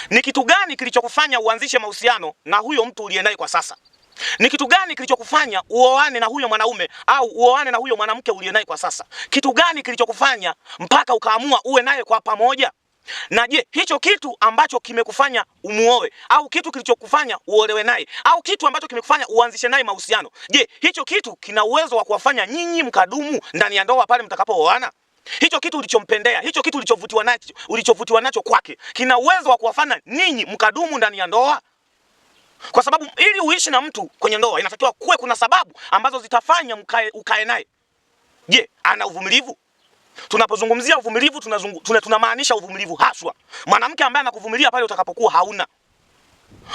Ni kitu gani kilichokufanya uanzishe mahusiano na huyo mtu uliye naye kwa sasa? Ni kitu gani kilichokufanya uoane na huyo mwanaume au uoane na huyo mwanamke uliye naye kwa sasa? Kitu gani kilichokufanya mpaka ukaamua uwe naye kwa pamoja? Na je, hicho kitu ambacho kimekufanya umuoe au kitu kilichokufanya uolewe naye au kitu ambacho kimekufanya uanzishe naye mahusiano, je, hicho kitu kina uwezo wa kuwafanya nyinyi mkadumu ndani ya ndoa pale mtakapooana? Hicho kitu ulichompendea, hicho kitu ulichovutiwa nacho kwake, kina uwezo wa kuwafanya ninyi mkadumu ndani ya ndoa? Kwa sababu ili uishi na mtu kwenye ndoa inatakiwa kuwe kuna sababu ambazo zitafanya ukae naye. Je, ana uvumilivu? Tunapozungumzia uvumilivu tunamaanisha uvumilivu haswa. Mwanamke ambaye anakuvumilia pale utakapokuwa hauna.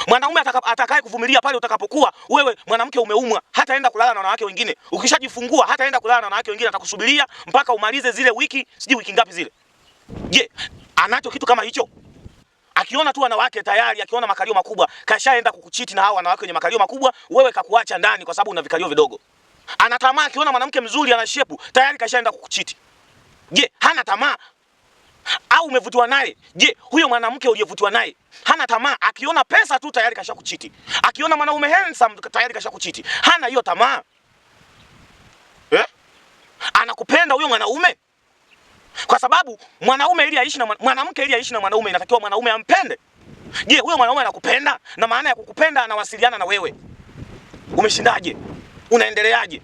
Mwanaume atakaye kuvumilia pale utakapokuwa wewe mwanamke umeumwa, hataenda kulala na wanawake wengine. Ukishajifungua hataenda kulala na wanawake wengine, atakusubiria mpaka umalize zile wiki, sijui wiki ngapi zile. Je, anacho kitu kama hicho? Akiona tu wanawake tayari, akiona makalio makubwa, kashaenda kukuchiti na hao wanawake wenye makalio makubwa, wewe kakuacha ndani kwa sababu una vikalio vidogo. Ana tamaa, akiona mwanamke mzuri ana shepu, tayari kashaenda kukuchiti. Je, hana tamaa? Au umevutiwa naye? Je, huyo mwanamke uliyevutiwa naye hana tamaa? Akiona pesa tu tayari kashakuchiti. Akiona mwanaume handsome tayari kashakuchiti. Hana hiyo tamaa? Anakupenda huyo mwanaume? Kwa sababu mwanaume ili aishi na mwanamke ili aishi na mwanaume inatakiwa mwanaume ampende. Je, huyo mwanaume anakupenda? Na maana ya kukupenda anawasiliana na wewe. Umeshindaje? Unaendeleaje?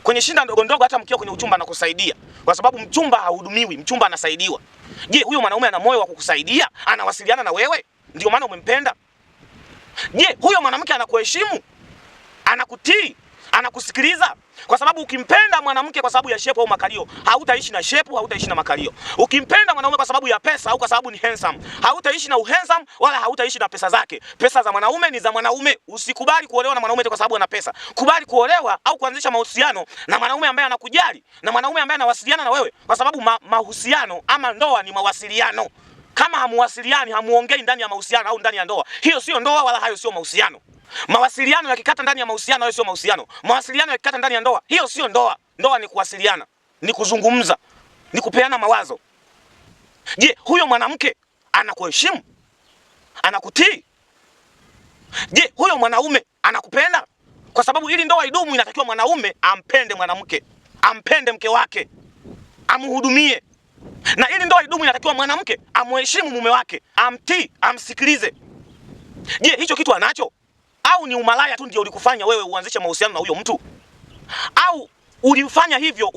Kwenye shinda ndogo ndogo hata mkiwa kwenye uchumba anakusaidia. Kwa sababu mchumba hahudumiwi, mchumba anasaidiwa. Je, huyo mwanaume ana moyo wa kukusaidia? Anawasiliana na wewe? Ndio maana umempenda? Je, huyo mwanamke anakuheshimu? Anakutii? Anakusikiliza? Kwa sababu ukimpenda mwanamke kwa sababu ya shepu au makalio, hautaishi na shepu, hautaishi na makalio. Ukimpenda mwanaume kwa sababu ya pesa au kwa sababu ni handsome, hautaishi na uhandsome wala hautaishi na pesa zake. Pesa za mwanaume ni za mwanaume. Usikubali kuolewa na mwanaume kwa sababu ana pesa. Kubali kuolewa au kuanzisha mahusiano na mwanaume ambaye anakujali, na mwanaume ambaye anawasiliana na wewe, kwa sababu mahusiano ama ndoa ni mawasiliano. Kama hamuwasiliani, hamuongei ndani ya mahusiano au ndani ya ndoa, hiyo sio ndoa wala hayo sio mahusiano. Mawasiliano yakikata ndani ya mahusiano, hayo sio mahusiano. Mawasiliano yakikata ndani ya ndoa, hiyo sio ndoa. Ndoa ni kuwasiliana, ni kuzungumza, ni kupeana mawazo. Je, huyo mwanamke anakuheshimu? Anakutii? Je, huyo mwanaume anakupenda? Kwa sababu ili ndoa idumu inatakiwa mwanaume ampende mwanamke, ampende mke wake, amhudumie. Na ili ndoa idumu inatakiwa mwanamke amheshimu mume wake, amtii, amsikilize. Je, hicho kitu anacho? Au ni umalaya tu ndio ulikufanya wewe uanzishe mahusiano na huyo mtu? Au ulifanya hivyo,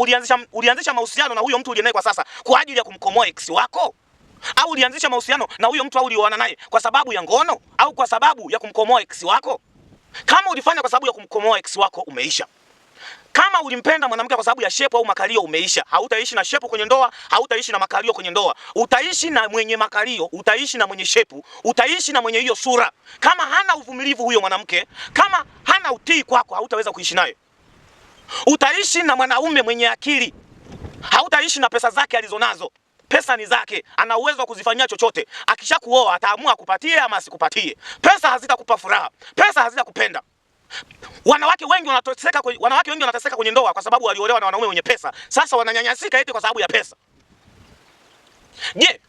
ulianzisha mahusiano na huyo mtu uliye naye kwa sasa kwa ajili ya kumkomoa ex wako? Au ulianzisha mahusiano na huyo mtu au ulioana naye kwa sababu ya ngono au kwa sababu ya kumkomoa ex wako? Kama ulifanya kwa sababu ya kumkomoa ex wako, umeisha. Kama ulimpenda mwanamke kwa sababu ya shepu au makalio, umeisha. Hautaishi na shepu kwenye ndoa, hautaishi na makalio kwenye ndoa. Utaishi na mwenye makalio, utaishi na mwenye shepu, utaishi na mwenye hiyo sura. Kama hana uvumilivu huyo mwanamke, kama hana utii kwako, hautaweza kuishi naye. Utaishi na mwanaume mwenye akili. Hautaishi na pesa zake alizonazo. Pesa ni zake, ana uwezo wa kuzifanyia chochote. Akishakuoa ataamua kupatie ama asikupatie. Pesa hazitakupa furaha, pesa hazitakupenda. Wanawake wengi wanateseka kwenye ndoa kwa sababu waliolewa na wanaume wenye pesa. Sasa wananyanyasika eti kwa sababu ya pesa. Je,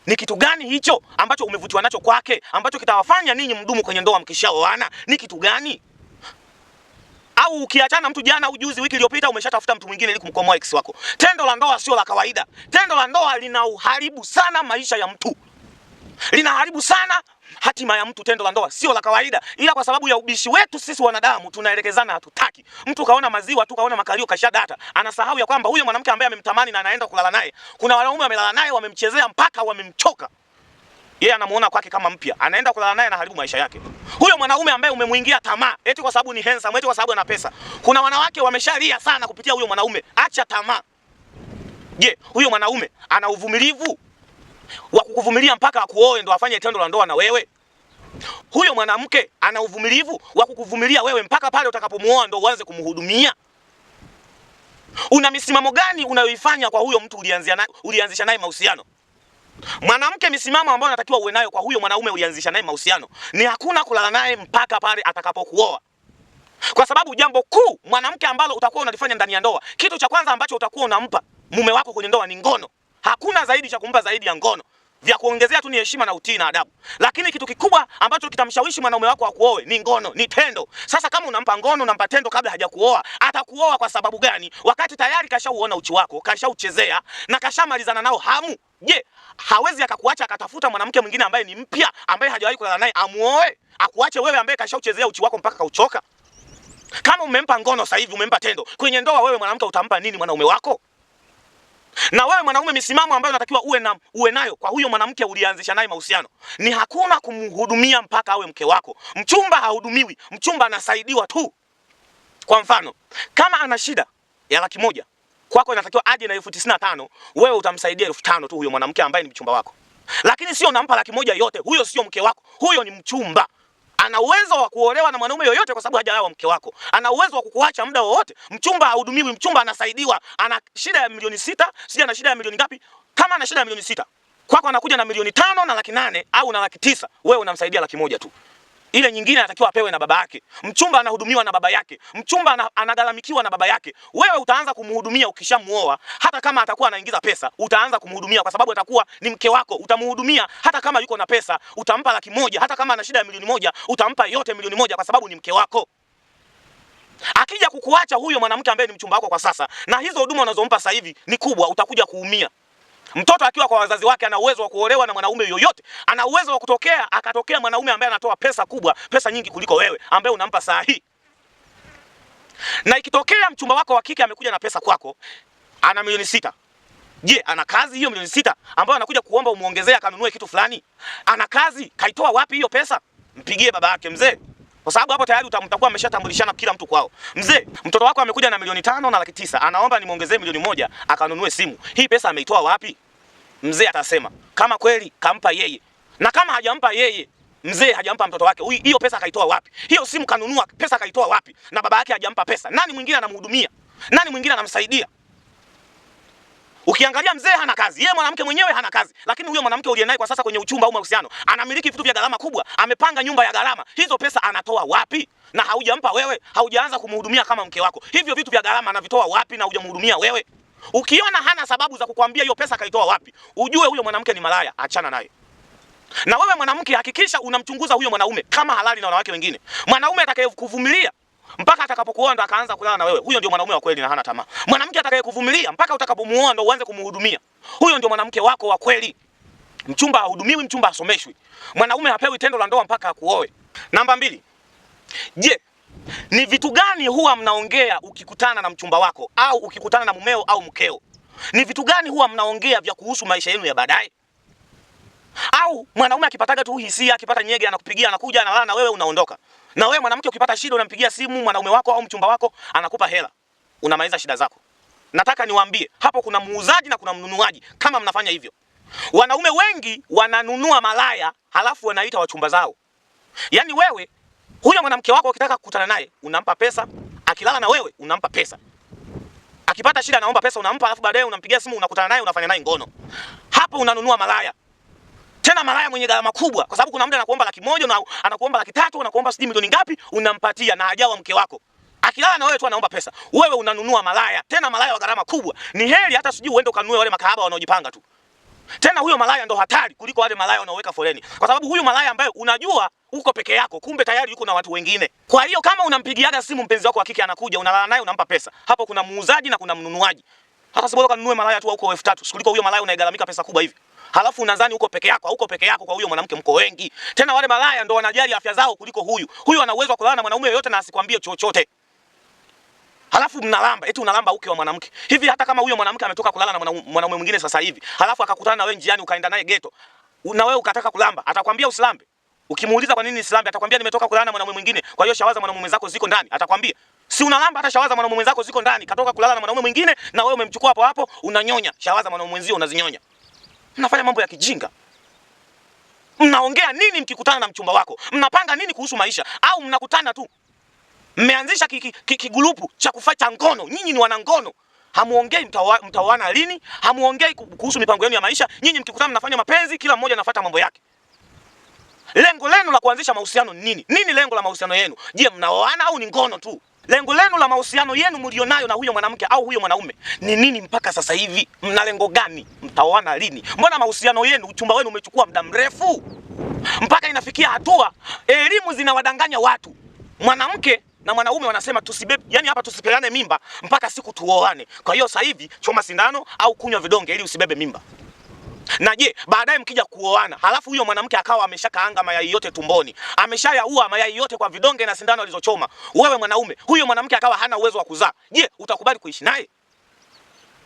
ni kitu gani hicho ambacho umevutiwa nacho kwake ambacho kitawafanya ninyi mdumu kwenye ndoa mkishaoana? Ni kitu gani? Au ukiachana mtu jana au juzi, wiki iliyopita, umeshatafuta mtu mwingine ili kumkomoa ex wako. Tendo la ndoa sio la kawaida. Tendo la ndoa linauharibu sana maisha ya mtu. Linaharibu sana hatima ya mtu. Tendo la ndoa sio la kawaida, ila kwa sababu ya ubishi wetu sisi wanadamu tunaelekezana, hatutaki. Mtu kaona maziwa tu, kaona makalio, kashadata, anasahau ya kwamba huyo mwanamke ambaye amemtamani na anaenda kulala naye, kuna wanaume wamelala naye, wamemchezea mpaka wamemchoka. Yeye anamuona kwake kama mpya, anaenda kulala naye na haribu maisha yake. Huyo mwanaume ambaye umemuingia tamaa eti kwa sababu ni handsome, eti kwa sababu ana pesa, kuna wanawake wameshalia sana kupitia huyo mwanaume. Acha tamaa. Je, huyo mwanaume ana uvumilivu wa kukuvumilia mpaka akuoe ndo afanye tendo la ndoa na wewe? Huyo mwanamke ana uvumilivu wa kukuvumilia wewe mpaka pale utakapomuoa ndo uanze kumhudumia? Una misimamo gani unayoifanya kwa huyo mtu ulianzisha naye mahusiano? Mwanamke, misimamo ambayo unatakiwa uwe nayo kwa huyo mwanaume ulianzisha naye mahusiano ni hakuna kulala naye mpaka pale atakapokuoa. Kwa sababu jambo kuu mwanamke ambalo utakuwa unalifanya ndani ya ndoa, kitu cha kwanza ambacho utakuwa unampa mume wako kwenye ndoa ni ngono. Hakuna zaidi cha kumpa zaidi ya ngono. Vya kuongezea tu ni heshima na utii na adabu. Lakini kitu kikubwa ambacho kitamshawishi mwanaume wako akuoe ni ngono, ni tendo. Sasa kama unampa ngono, unampa tendo kabla hajakuoa, atakuoa kwa sababu gani? Wakati tayari kashauona uchi wako, kashauchezea na kashamalizana nao hamu. Je, hawezi akakuacha akatafuta mwanamke mwingine ambaye ni mpya, ambaye hajawahi kulala naye amuoe? Akuache wewe ambaye kashauchezea uchi wako mpaka kauchoka? Kama umempa ngono sasa hivi, umempa tendo, kwenye ndoa wewe mwanamke utampa nini mwanaume wako? Na wewe mwanaume, misimamo ambayo unatakiwa uwe nayo kwa huyo mwanamke ulianzisha naye mahusiano ni hakuna kumhudumia mpaka awe mke wako. Mchumba hahudumiwi, mchumba anasaidiwa tu. Kwa mfano, kama ana shida ya 100,000, kwako inatakiwa aje na 95,000, wewe utamsaidia 5,000 tu huyo mwanamke ambaye ni mchumba wako. Lakini sio unampa 100,000 yote, huyo sio mke wako, huyo ni mchumba. Ana uwezo wa kuolewa na mwanaume yoyote kwa sababu hajaoa mke wako. Ana uwezo wa kukuacha muda wowote. Mchumba hahudumiwi, mchumba anasaidiwa. Ana shida ya milioni 6, sija na shida ya milioni ngapi? Kama ana shida ya milioni 6, kwako anakuja na milioni 5 na 800,000 au na 900,000, wewe unamsaidia 100,000 tu. Ile nyingine anatakiwa apewe na baba yake. Mchumba anahudumiwa na baba yake. Mchumba anagalamikiwa na baba yake. Wewe utaanza kumhudumia ukishamuoa. Hata kama atakuwa anaingiza pesa, utaanza kumhudumia kwa sababu atakuwa ni mke wako. Utamhudumia hata kama yuko na pesa, utampa 100,000. Hata kama ana shida ya milioni 1, utampa yote milioni 1 kwa sababu ni mke wako. Akija kukuacha huyo mwanamke ambaye ni mchumba wako kwa sasa, na hizo huduma unazompa sasa hivi ni kubwa, utakuja kuumia. Mtoto akiwa kwa wazazi wake ana uwezo wa kuolewa na mwanaume yoyote. Ana uwezo wa akatokea mwanaume ambaye anatoa pesa kubwa, pesa nyingi kuliko wewe ambaye unampa saa hii. Na ikitokea mchumba wako wa kike amekuja na pesa kwako, ana milioni 6. Je, ana kazi hiyo milioni 6 ambayo anakuja kuomba umuongezee akanunue kitu fulani? Ana kazi? Kaitoa wapi hiyo pesa? Mpigie baba yake mzee. Kwa sababu hapo tayari mtakuwa mmeshatambulishana kila mtu kwao. Mzee, mtoto wako amekuja na milioni 5 na 900,000, anaomba nimuongezee milioni 1 akanunue simu. Hii pesa ameitoa wapi? Mzee atasema kama kweli kampa yeye. Na kama hajampa yeye, mzee hajampa mtoto wake, hiyo pesa kaitoa wapi? Hiyo simu kanunua, pesa kaitoa wapi? Na baba yake hajampa pesa. Nani mwingine anamhudumia? Nani mwingine anamsaidia? Ukiangalia mzee hana kazi, yeye mwanamke mwenyewe hana kazi, lakini huyo mwanamke uliye naye kwa sasa kwenye uchumba au mahusiano anamiliki vitu vya gharama kubwa, amepanga nyumba ya gharama. Hizo pesa anatoa wapi? Na haujampa wewe, haujaanza kumhudumia kama mke wako. Hivyo vitu vya gharama anavitoa wapi na hujamhudumia wewe? Ukiona hana sababu za kukwambia hiyo pesa kaitoa wapi, ujue huyo mwanamke ni malaya, achana naye. Na wewe mwanamke, hakikisha unamchunguza huyo mwanaume kama halali na wanawake wengine. Mwanaume atakayekuvumilia mpaka atakapokuoa ndo akaanza kulala na wewe, huyo ndio mwanaume wa kweli na hana tamaa. Mwanamke atakayekuvumilia mpaka utakapomuoa ndo uanze kumhudumia, huyo ndio mwanamke wako wa kweli. Mchumba hahudumiwi, mchumba hasomeshwi. Mwanaume hapewi tendo la ndoa mpaka akuoe. Namba 2. Je, ni vitu gani huwa mnaongea ukikutana na mchumba wako au ukikutana na mumeo au mkeo? Ni vitu gani huwa mnaongea vya kuhusu maisha yenu ya baadaye? Au mwanaume akipataga tu hisia, akipata nyege anakupigia, anakuja analala na wewe, unaondoka. Na wewe mwanamke ukipata shida unampigia simu mwanaume wako au mchumba wako, anakupa hela. Unamaliza shida zako. Nataka niwaambie, hapo kuna muuzaji na kuna mnunuaji kama mnafanya hivyo. Wanaume wengi wananunua malaya halafu wanaita wachumba zao. Yaani wewe huyo mwanamke wako ukitaka kukutana naye unampa pesa, akilala na wewe unampa pesa. Akipata shida anaomba pesa unampa, alafu baadaye unampigia simu unakutana naye unafanya naye ngono. Hapo unanunua malaya. Tena malaya mwenye gharama kubwa, kwa sababu kuna mtu anakuomba 100,000 na anakuomba 300,000, anakuomba sijui milioni ngapi, unampatia na hajawa mke wako. Akilala na wewe tu anaomba pesa. Wewe unanunua malaya, tena malaya wa gharama kubwa. Ni heri hata sijui uende ukanunue wale makahaba wanaojipanga tu. Tena huyo malaya ndo hatari kuliko wale malaya wanaoweka foleni. Kwa sababu huyo malaya ambaye unajua uko peke yako, kumbe tayari yuko na watu wengine. Kwa hiyo kama unampigiaga simu mpenzi wako wa kike anakuja, unalala naye unampa pesa, hapo kuna muuzaji na kuna mnunuaji. Hata sibola kanunue malaya tu huko 3,000, kuliko huyo malaya unaigaramika pesa kubwa hivi. Halafu unadhani uko peke yako, uko peke yako, kwa huyo mwanamke mko wengi. Tena wale malaya ndo wanajali afya zao kuliko huyu. Huyu ana uwezo wa kulala na mwanaume yoyote na asikwambie chochote. Halafu mnalamba, eti unalamba uke wa mwanamke. Hivi hata kama huyo mwanamke ametoka kulala na mwanaume mwingine sasa hivi, halafu akakutana na wewe njiani ukaenda naye ghetto, na wewe ukataka kulamba, atakwambia usilambe? Ukimuuliza kwa nini usilambe, atakwambia nimetoka kulala na mwanaume mwingine, kwa hiyo shawaza mwanaume zako ziko ndani, atakwambia. Si unalamba hata shawaza mwanaume zako ziko ndani, katoka kulala na mwanaume mwingine na wewe umemchukua hapo hapo unanyonya, shawaza mwanaume mwenzio unazinyonya. Mnafanya mambo ya kijinga. Mnaongea nini mkikutana na mchumba wako? Mnapanga nini kuhusu maisha? Au mnakutana tu? Mmeanzisha kigrupu cha kufanya ngono. Nyinyi ni wana ngono. Hamuongei mtaoana lini? Hamuongei kuhusu mipango yenu ya maisha. Nyinyi mkikutana mnafanya mapenzi, kila mmoja anafuata mambo yake. Lengo lenu la kuanzisha mahusiano ni nini? Nini lengo la mahusiano yenu? Je, mnaoana au ni ngono tu? Lengo lenu la mahusiano yenu mlionayo na huyo mwanamke au huyo mwanaume ni nini mpaka sasa hivi? Mna lengo gani? Mtaoana lini? Mbona mahusiano yenu, uchumba wenu umechukua muda mrefu mpaka inafikia hatua elimu zinawadanganya watu. Mwanamke na mwanaume wanasema tusibebe, yani hapa tusipeane mimba mpaka siku tuoane. Kwa hiyo sasa hivi choma sindano au kunywa vidonge ili usibebe mimba. Na je, baadaye mkija kuoana, halafu huyo mwanamke akawa ameshakaanga mayai yote tumboni, ameshayaua mayai yote kwa vidonge na sindano alizochoma, wewe mwanaume, huyo mwanamke akawa hana uwezo wa kuzaa, je, utakubali kuishi naye?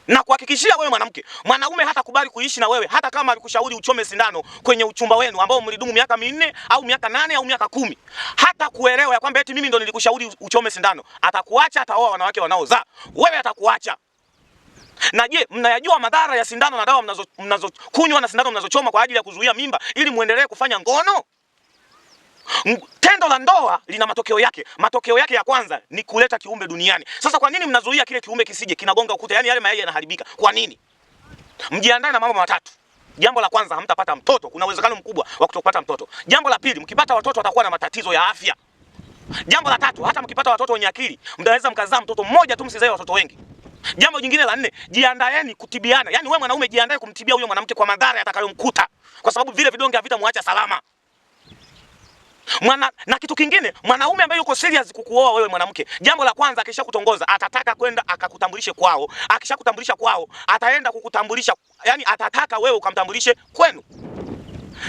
Na kuhakikishia wewe mwanamke, mwanaume hatakubali kuishi na wewe hata kama alikushauri uchome sindano kwenye uchumba wenu ambao mlidumu miaka 4 au miaka 8 au miaka 10. Hata kuelewa ya kwamba eti mimi ndo nilikushauri uchome sindano. Atakuacha, ataoa wanawake wanaozaa. Wewe atakuacha. Na je, mnayajua madhara ya sindano na dawa mnazokunywa na sindano mnazochoma kwa ajili ya kuzuia mimba ili muendelee kufanya ngono? Tendo la ndoa lina matokeo yake. Matokeo yake ya kwanza ni kuleta kiumbe duniani. Sasa kwa nini mnazuia kile kiumbe kisije kinagonga ukuta? Yaani yale mayai yanaharibika. Kwa nini? Mjiandae na mambo matatu. Jambo la kwanza, hamtapata mtoto. Kuna uwezekano mkubwa wa kutopata mtoto. Jambo la pili, mkipata watoto watakuwa na matatizo ya afya. Jambo la tatu, hata mkipata watoto wenye akili, mtaweza mkazaa mtoto mmoja tu, msizae watoto wengi. Jambo jingine la nne, jiandaeni kutibiana. Yaani wewe mwanaume jiandae kumtibia huyo mwanamke kwa madhara yatakayomkuta. Kwa sababu vile vidonge havitamwacha salama. Na kitu kingine, mwanaume ambaye yuko serious kukuoa wewe mwanamke, jambo la kwanza akishakutongoza atataka kwenda akakutambulishe kwao. Akishakutambulisha kwao, ataenda kukutambulisha, yani atataka wewe ukamtambulishe kwenu.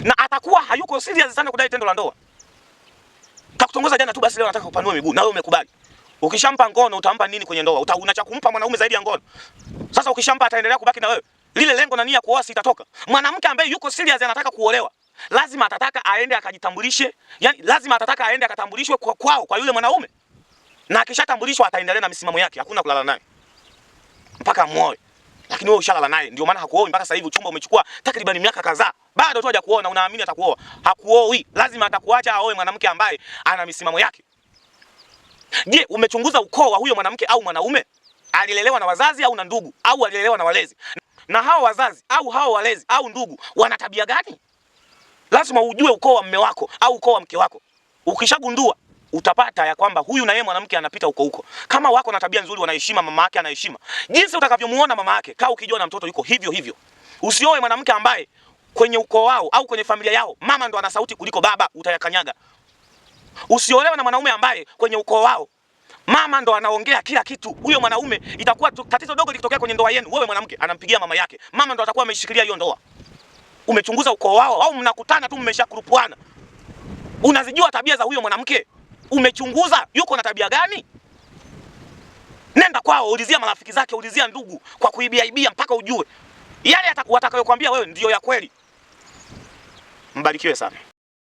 Na atakuwa hayuko serious sana kudai tendo la ndoa. Kakutongoza jana tu, basi leo nataka kupanua miguu na wewe umekubali. Ukishampa ngono utampa nini kwenye ndoa? Unacha kumpa mwanaume zaidi ya ngono. Sasa ukishampa ataendelea kubaki na wewe. Lile lengo na nia kuoa itatoka. Mwanamke ambaye yuko serious anataka kuolewa, lazima atataka aende akajitambulishe, yani lazima atataka aende akatambulishwe kwao kwa yule mwanaume. Na akishatambulishwa ataendelea na misimamo yake, hakuna kulala naye mpaka muoe. Lakini wewe ushalala naye, ndio maana hakuoa mpaka sasa hivi. Uchumba umechukua takriban miaka kadhaa, bado tu hajakuoa na unaamini atakuoa. Hakuoi, lazima atakuacha aoe mwanamke ambaye ana misimamo yake. Je, umechunguza ukoo wa huyo mwanamke au mwanaume? Alilelewa na wazazi au na ndugu, au alilelewa na walezi? Na hao wazazi au hao walezi au ndugu wana tabia gani? Lazima ujue ukoo wa mume wako au ukoo wa mke wako. Ukishagundua utapata ya kwamba huyu na yeye mwanamke anapita huko. Kama wako na tabia nzuri, wanaheshima, mama yake anaheshima, jinsi utakavyomuona mama yake, kaa ukijua na mtoto yuko hivyo hivyo. Usioe mwanamke ambaye kwenye ukoo wao au kwenye familia yao mama ndo ana sauti kuliko baba, utayakanyaga. Usiolewe na mwanaume ambaye kwenye ukoo wao mama ndo anaongea kila kitu. Huyo mwanaume itakuwa tatizo dogo likitokea kwenye ndoa yenu, wewe mwanamke anampigia mama yake. Mama ndo atakuwa ameshikilia hiyo ndoa. Umechunguza ukoo wao au mnakutana tu mmeshakurupuana? Unazijua tabia za huyo mwanamke? Umechunguza yuko na tabia gani? Nenda kwao, ulizia marafiki zake, ulizia ndugu, kwa kuibia mpaka ujue. Yale watakayokuambia wewe ndio ya kweli. Mbarikiwe sana.